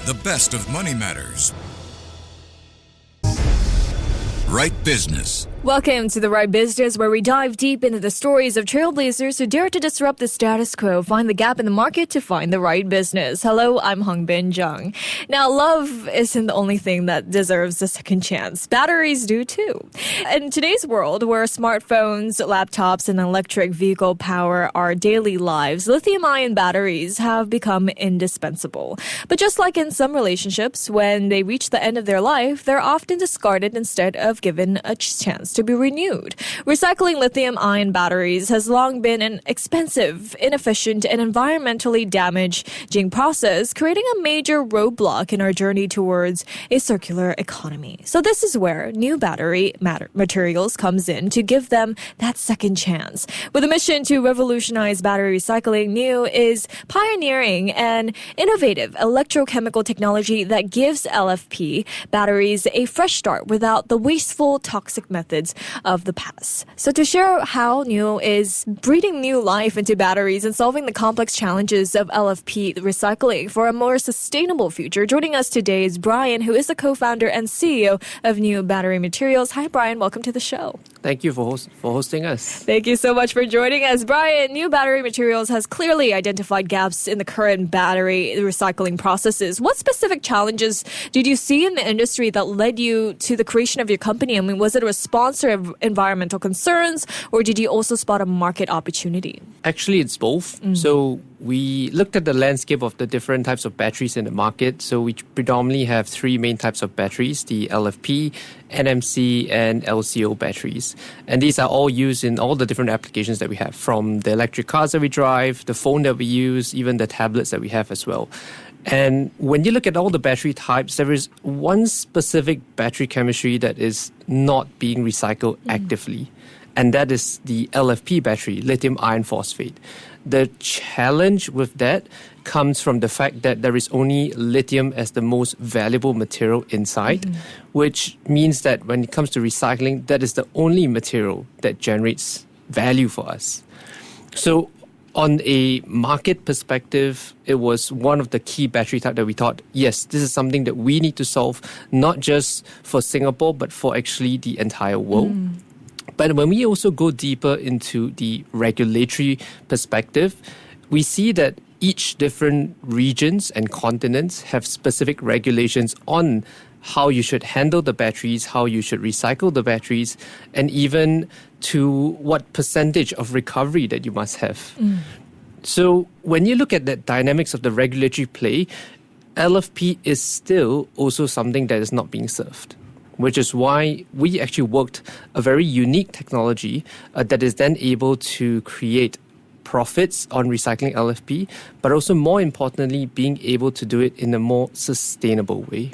The best of money matters. Right Business. Welcome to The Right Business, where we dive deep into the stories of trailblazers who dare to disrupt the status quo, find the gap in the market to find the right business. Hello, I'm Hongbin Jeong. Now, love isn't the only thing that deserves a second chance. Batteries do too. In today's world, where smartphones, laptops, and electric vehicle power our daily lives, lithium-ion batteries have become indispensable. But just like in some relationships, when they reach the end of their life, they're often discarded instead of given a chance to be renewed. Recycling lithium-ion batteries has long been an expensive, inefficient, and environmentally damaging process, creating a major roadblock in our journey towards a circular economy. So this is where NEU Battery Materials comes in to give them that second chance. With a mission to revolutionize battery recycling, NEU is pioneering an innovative electrochemical technology that gives LFP batteries a fresh start without the wasteful, toxic methods of the past. So to share how NEU is breathing new life into batteries and solving the complex challenges of LFP recycling for a more sustainable future, joining us today is Bryan, who is the co-founder and CEO of NEU Battery Materials. Hi, Bryan. Welcome to the show. Thank you for hosting us. Thank you so much for joining us. Bryan, NEU Battery Materials has clearly identified gaps in the current battery recycling processes. What specific challenges did you see in the industry that led you to the creation of your company? I mean, was it a response to environmental concerns, or did you also spot a market opportunity? Actually, it's both. So we looked at the landscape of the different types of batteries in the market. So we predominantly have three main types of batteries: the LFP, NMC, and LCO batteries. And these are all used in all the different applications that we have, from the electric cars that we drive, the phone that we use, even the tablets that we have as well. And when you look at all the battery types, there is one specific battery chemistry that is not being recycled actively, and that is the LFP battery, lithium iron phosphate. The challenge with that comes from the fact that there is only lithium as the most valuable material inside, which means that when it comes to recycling, that is the only material that generates value for us. So on a market perspective, it was one of the key battery types that we thought, yes, this is something that we need to solve, not just for Singapore, but for actually the entire world. But when we also go deeper into the regulatory perspective, we see that each different regions and continents have specific regulations on how you should handle the batteries, how you should recycle the batteries, and even to what percentage of recovery that you must have. So when you look at the dynamics of the regulatory play, LFP is still also something that is not being served, which is why we actually worked a very unique technology that is then able to create profits on recycling LFP, but also more importantly, being able to do it in a more sustainable way.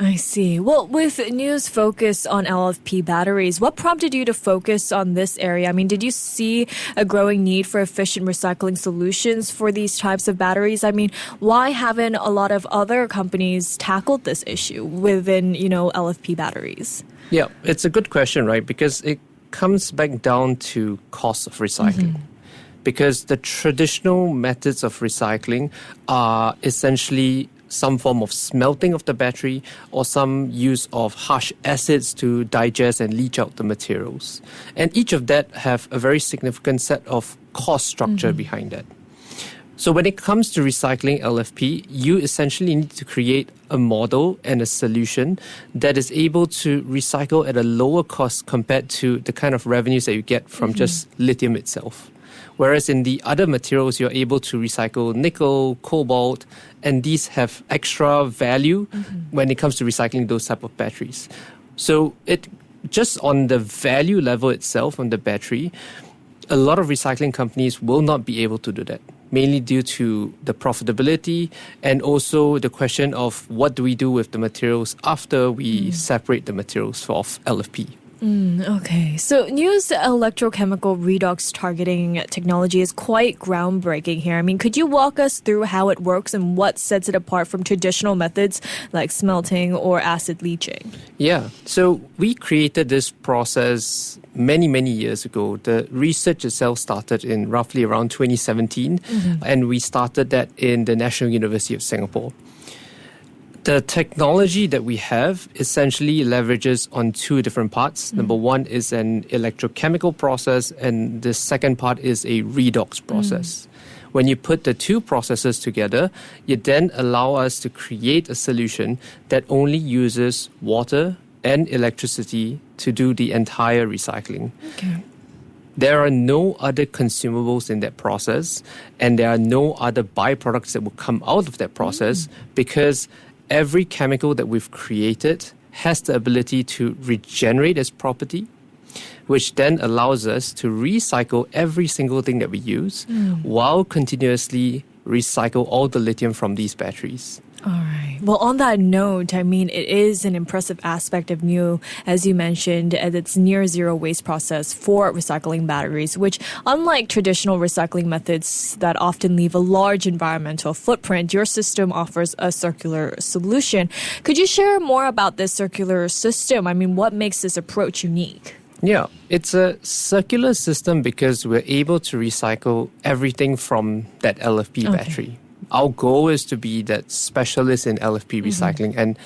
I see. Well, with NEU's focus on LFP batteries, what prompted you to focus on this area? I mean, did you see a growing need for efficient recycling solutions for these types of batteries? I mean, why haven't a lot of other companies tackled this issue within, LFP batteries? Yeah, it's a good question, right? Because it comes back down to cost of recycling. Because the traditional methods of recycling are essentially some form of smelting of the battery or some use of harsh acids to digest and leach out the materials. And each of that have a very significant set of cost structure behind that. So when it comes to recycling LFP, you essentially need to create a model and a solution that is able to recycle at a lower cost compared to the kind of revenues that you get from just lithium itself. Whereas in the other materials, you're able to recycle nickel, cobalt, and these have extra value when it comes to recycling those type of batteries. So it just on the value level itself on the battery, a lot of recycling companies will not be able to do that, mainly due to the profitability and also the question of what do we do with the materials after we separate the materials of LFP. Okay, so NEU's electrochemical redox targeting technology is quite groundbreaking here. I mean, could you walk us through how it works and what sets it apart from traditional methods like smelting or acid leaching? Yeah, so we created this process many, many years ago. The research itself started in roughly around 2017, and we started that in the National University of Singapore. The technology that we have essentially leverages on two different parts. Number one is an electrochemical process, and the second part is a redox process. When you put the two processes together, you then allow us to create a solution that only uses water and electricity to do the entire recycling. Okay. There are no other consumables in that process, and there are no other byproducts that will come out of that process because every chemical that we've created has the ability to regenerate its property, which then allows us to recycle every single thing that we use while continuously recycle all the lithium from these batteries. All right. Well, on that note, I mean, it is an impressive aspect of NEU, as you mentioned, its near zero waste process for recycling batteries, which, unlike traditional recycling methods that often leave a large environmental footprint, your system offers a circular solution. Could you share more about this circular system? I mean, what makes this approach unique? Yeah, it's a circular system because we're able to recycle everything from that LFP battery. Our goal is to be that specialist in LFP recycling,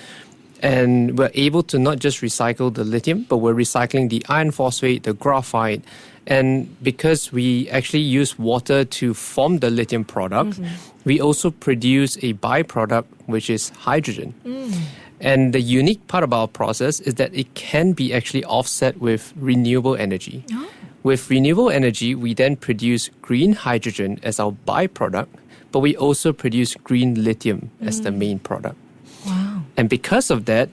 and we're able to not just recycle the lithium, but we're recycling the iron phosphate, the graphite, and because we actually use water to form the lithium product, we also produce a byproduct, which is hydrogen. And the unique part about our process is that it can be actually offset with renewable energy. With renewable energy, we then produce green hydrogen as our byproduct, but we also produce green lithium as the main product. Wow. And because of that,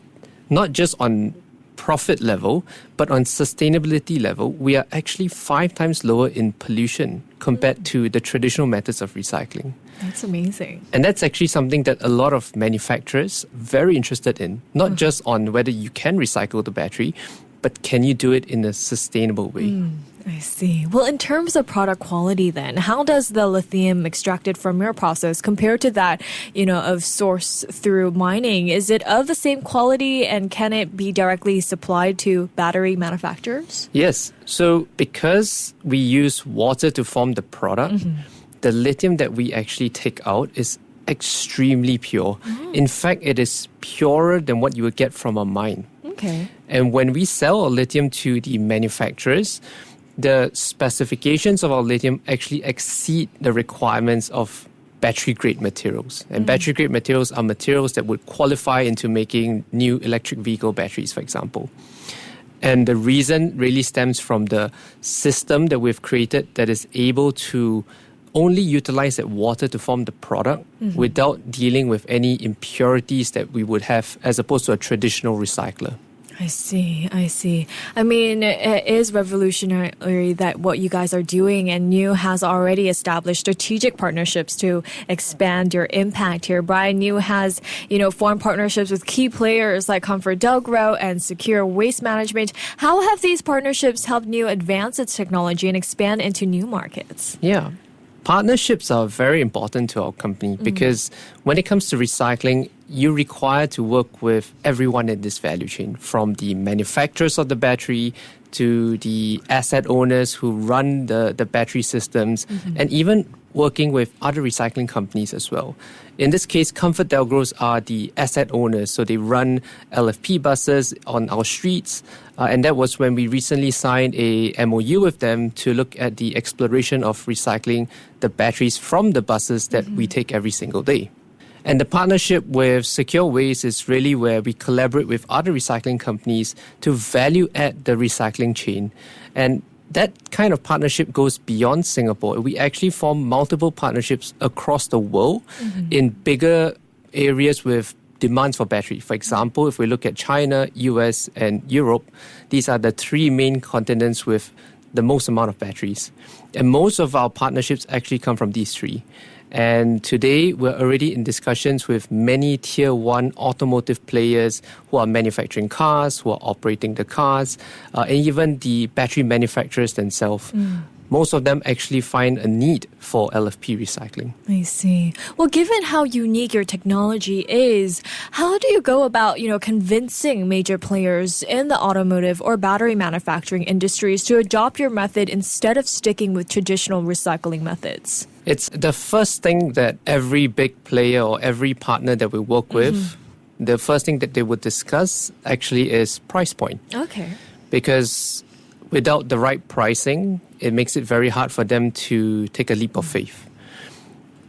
not just on profit level, but on sustainability level, we are actually 5 times lower in pollution compared to the traditional methods of recycling. That's amazing. And that's actually something that a lot of manufacturers are very interested in, not just on whether you can recycle the battery, but can you do it in a sustainable way? I see. Well, in terms of product quality then, how does the lithium extracted from your process compare to that, of source through mining? Is it of the same quality, and can it be directly supplied to battery manufacturers? Yes. So because we use water to form the product, the lithium that we actually take out is extremely pure. In fact, it is purer than what you would get from a mine. Okay. And when we sell our lithium to the manufacturers, the specifications of our lithium actually exceed the requirements of battery-grade materials. And battery-grade materials are materials that would qualify into making new electric vehicle batteries, for example. And the reason really stems from the system that we've created that is able to only utilize that water to form the product without dealing with any impurities that we would have as opposed to a traditional recycler. I see. I mean, it is revolutionary that what you guys are doing, and NEU has already established strategic partnerships to expand your impact here. Bryan, NEU has, formed partnerships with key players like ComfortDelGro and Secure Waste Management. How have these partnerships helped NEU advance its technology and expand into new markets? Yeah. Partnerships are very important to our company because when it comes to recycling, you require to work with everyone in this value chain, from the manufacturers of the battery to the asset owners who run the battery systems, and even working with other recycling companies as well. In this case, ComfortDelGros are the asset owners, so they run LFP buses on our streets, and that was when we recently signed a MOU with them to look at the exploration of recycling the batteries from the buses that we take every single day. And the partnership with Secure Waste is really where we collaborate with other recycling companies to value add the recycling chain. And that kind of partnership goes beyond Singapore. We actually form multiple partnerships across the world in bigger areas with demands for battery. For example, if we look at China, US, and Europe, these are the 3 main continents with the most amount of batteries. And most of our partnerships actually come from these 3. And today, we're already in discussions with many Tier 1 automotive players who are manufacturing cars, who are operating the cars, and even the battery manufacturers themselves. Most of them actually find a need for LFP recycling. I see. Well, given how unique your technology is, how do you go about, convincing major players in the automotive or battery manufacturing industries to adopt your method instead of sticking with traditional recycling methods? It's the first thing that every big player or every partner that we work with the first thing that they would discuss actually is price point. Okay. Because without the right pricing, it makes it very hard for them to take a leap of faith.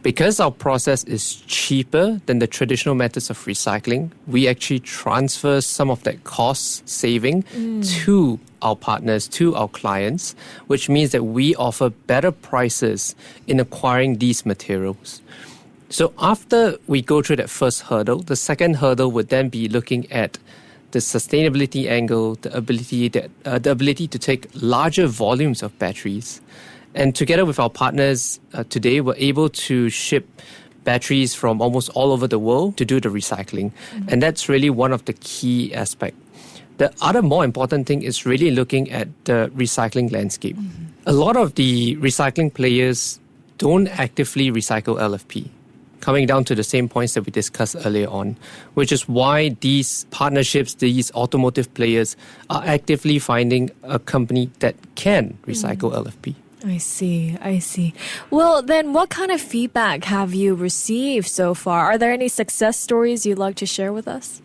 Because our process is cheaper than the traditional methods of recycling, we actually transfer some of that cost saving to our partners, to our clients, which means that we offer better prices in acquiring these materials. So after we go through that first hurdle, the second hurdle would then be looking at the sustainability angle, the ability to take larger volumes of batteries. And together with our partners today, we're able to ship batteries from almost all over the world to do the recycling. And that's really one of the key aspects. The other more important thing is really looking at the recycling landscape. A lot of the recycling players don't actively recycle LFP, coming down to the same points that we discussed earlier on, which is why these partnerships, these automotive players are actively finding a company that can recycle LFP. I see. Well, then what kind of feedback have you received so far? Are there any success stories you'd like to share with us?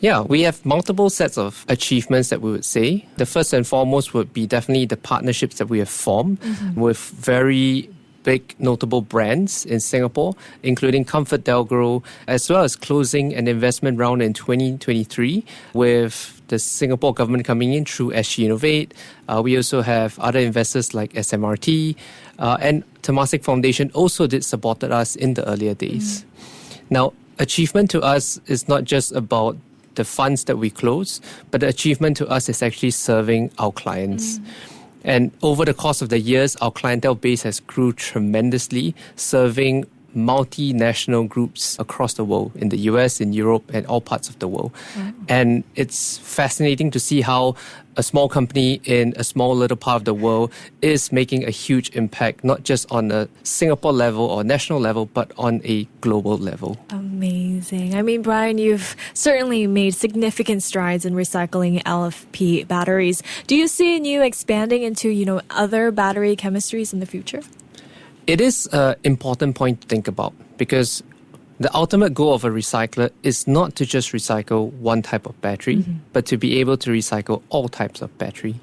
Yeah, we have multiple sets of achievements that we would say. The first and foremost would be definitely the partnerships that we have formed with very big notable brands in Singapore, including ComfortDelGro, as well as closing an investment round in 2023 with the Singapore government coming in through SG Innovate. We also have other investors like SMRT, and Temasek Foundation also supported us in the earlier days. Now, achievement to us is not just about the funds that we close, but the achievement to us is actually serving our clients. And over the course of the years, our clientele base has grew tremendously, serving multinational groups across the world, in the US, in Europe, and all parts of the world. And it's fascinating to see how a small company in a small little part of the world is making a huge impact, not just on a Singapore level or national level, but on a global level. Amazing. I mean, Bryan, you've certainly made significant strides in recycling LFP batteries. Do you see NEU expanding into, other battery chemistries in the future? It is an important point to think about, because the ultimate goal of a recycler is not to just recycle one type of battery, but to be able to recycle all types of battery.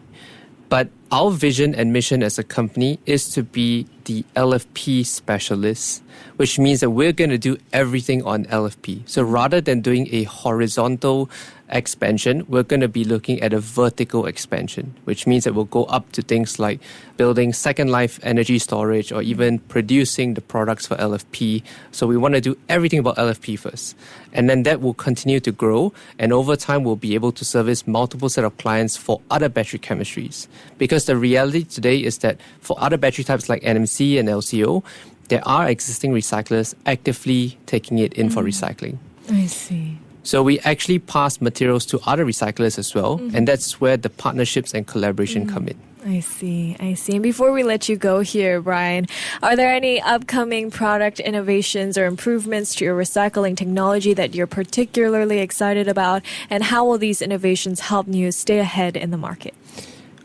But our vision and mission as a company is to be the LFP specialist, which means that we're going to do everything on LFP. So rather than doing a horizontal expansion, we're going to be looking at a vertical expansion, which means that we'll go up to things like building second life energy storage or even producing the products for LFP. So we want to do everything about LFP first. And then that will continue to grow. And over time, we'll be able to service multiple set of clients for other battery chemistries. Because the reality today is that for other battery types like NMC and LCO, there are existing recyclers actively taking it in for recycling. I see. So we actually pass materials to other recyclers as well, and that's where the partnerships and collaboration come in. I see. And before we let you go here, Bryan, are there any upcoming product innovations or improvements to your recycling technology that you're particularly excited about? And how will these innovations help NEU stay ahead in the market?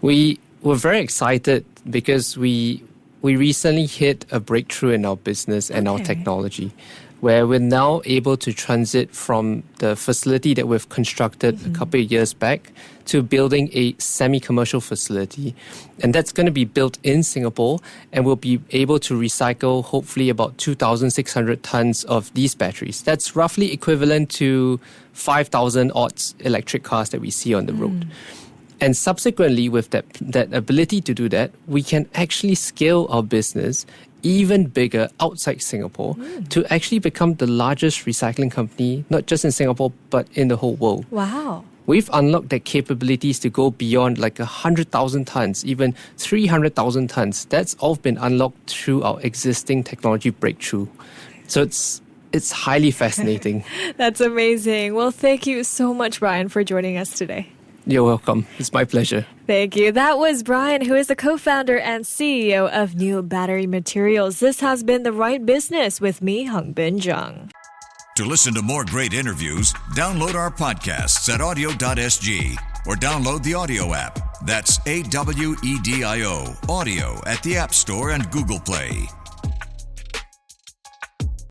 We were very excited because we recently hit a breakthrough in our business and our technology, where we're now able to transit from the facility that we've constructed a couple of years back to building a semi-commercial facility. And that's going to be built in Singapore, and we'll be able to recycle hopefully about 2,600 tons of these batteries. That's roughly equivalent to 5,000 odd electric cars that we see on the road. And subsequently, with that ability to do that, we can actually scale our business even bigger outside Singapore to actually become the largest recycling company, not just in Singapore, but in the whole world. Wow. We've unlocked the capabilities to go beyond like 100,000 tons, even 300,000 tons. That's all been unlocked through our existing technology breakthrough. So it's highly fascinating. That's amazing. Well, thank you so much, Bryan, for joining us today. You're welcome. It's my pleasure. Thank you. That was Bryan, who is the co-founder and CEO of NEU Battery Materials. This has been The Right Business with me, Hongbin Jeong. To listen to more great interviews, download our podcasts at audio.sg or download the audio app. That's AWEDIO, audio at the App Store and Google Play.